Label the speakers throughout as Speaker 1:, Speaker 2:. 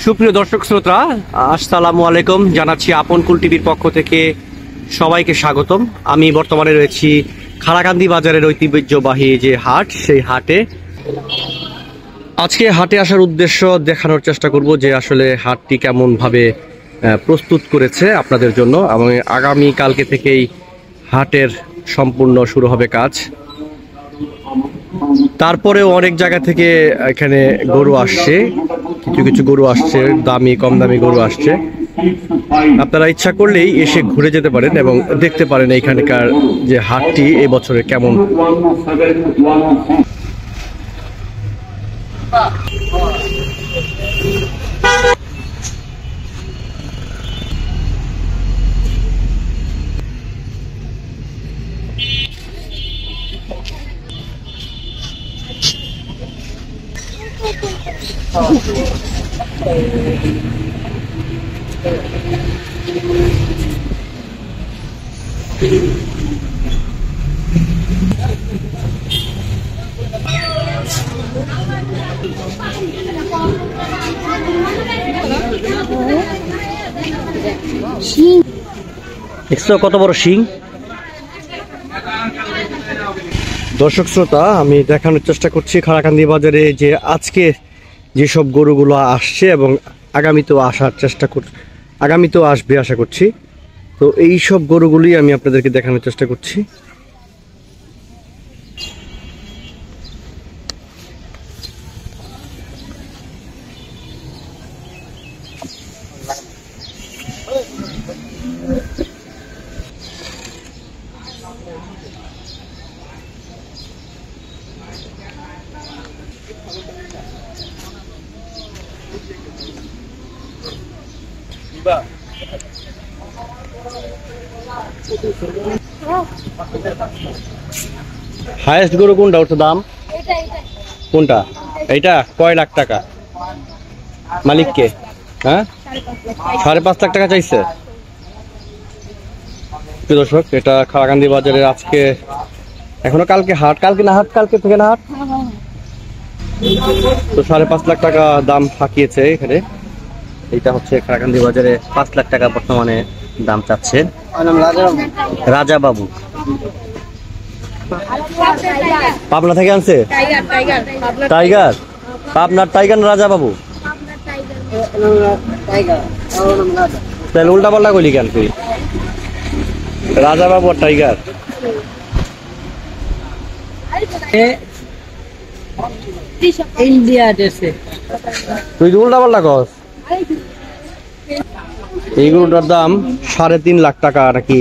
Speaker 1: সুপ্রিয় দর্শক শ্রোতা, আসসালামু আলাইকুম। জানাচ্ছি আপন কুল টিভির পক্ষ থেকে সবাইকে স্বাগতম। আমি বর্তমানে রয়েছি খারাকান্দি বাজারের ঐতিহ্যবাহী যে হাট, সেই হাটে। আজকে হাটে আসার উদ্দেশ্য দেখানোর চেষ্টা করব যে আসলে হাটটি কেমন ভাবে প্রস্তুত করেছে আপনাদের জন্য, এবং আগামী কালকে থেকেই হাটের সম্পূর্ণ শুরু হবে কাজ। তারপরেও অনেক জায়গা থেকে এখানে গরু আসছে, কিছু কিছু গরু আসছে, দামি কম দামি গরু আসছে। আপনারা ইচ্ছা করলেই এসে ঘুরে যেতে পারেন এবং দেখতে পারেন এইখানকার যে হাটটি এই বছরে কেমন। কত বড় শিং! দর্শক শ্রোতা, আমি দেখানোর চেষ্টা করছি খারাকান্দি বাজারে যে আজকে যেসব গরুগুলো আসছে এবং আগামীতেও আসার চেষ্টা আগামীতেও আসবে আশা করছি। তো এই সব গরুগুলি আমি আপনাদেরকে দেখানোর চেষ্টা করছি। হাইয়েস্ট গরু কোনটা? ওর তো দাম কোনটা? এইটা কয় লাখ টাকা? মালিককে? হ্যাঁ, 5.5 লাখ টাকা চাইছে। দর্শক, এটা খারাকান্দি বাজারের আজকে, এখনো কালকে হাট, কালকে না হাট, কালকে থেকে না হাট। তো 5.5 লাখ টাকা দাম হাঁকিয়েছে এখানে। এইটা হচ্ছে খারাকান্দি বাজারে 5 লাখ টাকা বর্তমানে দাম চাচ্ছে। রাজা বাবু পাবনা থেকে আনছে। টাইগার? পাবনার টাইগার না রাজা বাবু? তাহলে উল্টা পাল্টা কইলি কেন তুই? রাজা বাবু আর টাইগার তুই উল্টা পাল্টা কস। এই গরুটার দাম 3.5 লাখ টাকা নাকি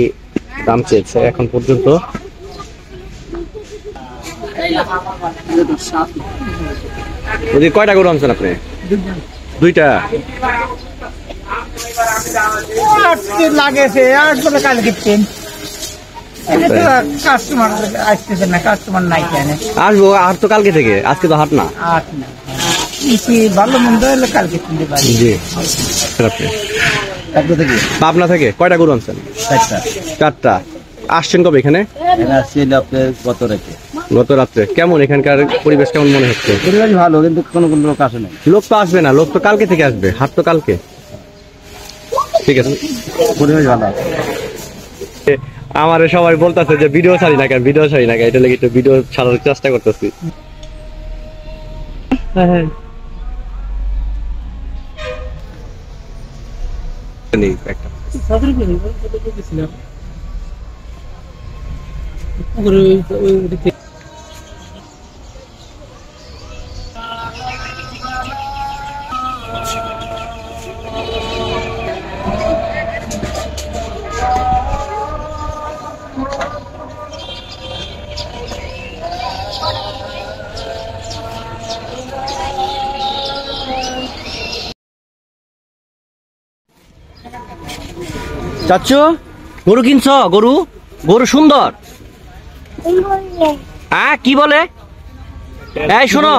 Speaker 1: দাম চেয়েছে এখন পর্যন্ত। কয়টা গরু আনছেন আপনি? দুইটা। আসবো আর তো কালকে থেকে, আজকে তো হাট না।
Speaker 2: ভালো মন্দ হলে কালকে কিনতে পারি।
Speaker 1: জি, পাবনা থেকে কয়টা গরু আনছেন? 4টা। আসছেন কবে এখানে? গত রাত্রে। কেমন এখানকার পরিবেশ, কেমন মনে হচ্ছে?
Speaker 2: পরিবেশ ভালো, কিন্তু কোনো লোক আসে না।
Speaker 1: লোক তো আসবে না, লোক তো কালকে থেকে আসবে, হাট তো কালকে। ঠিক আছে,
Speaker 2: পরিবেশ ভালো।
Speaker 1: আমার সবাই বলতেছে যে ভিডিও ছাড়ি না কেন, ভিডিও ছাড়ি না কেন, এটা লেগে একটু ভিডিও ছাড়ার চেষ্টা করতেছি। চাচ্চু, গরু কিনছ? গরু গরু সুন্দর। কি বলে? এই শোনো,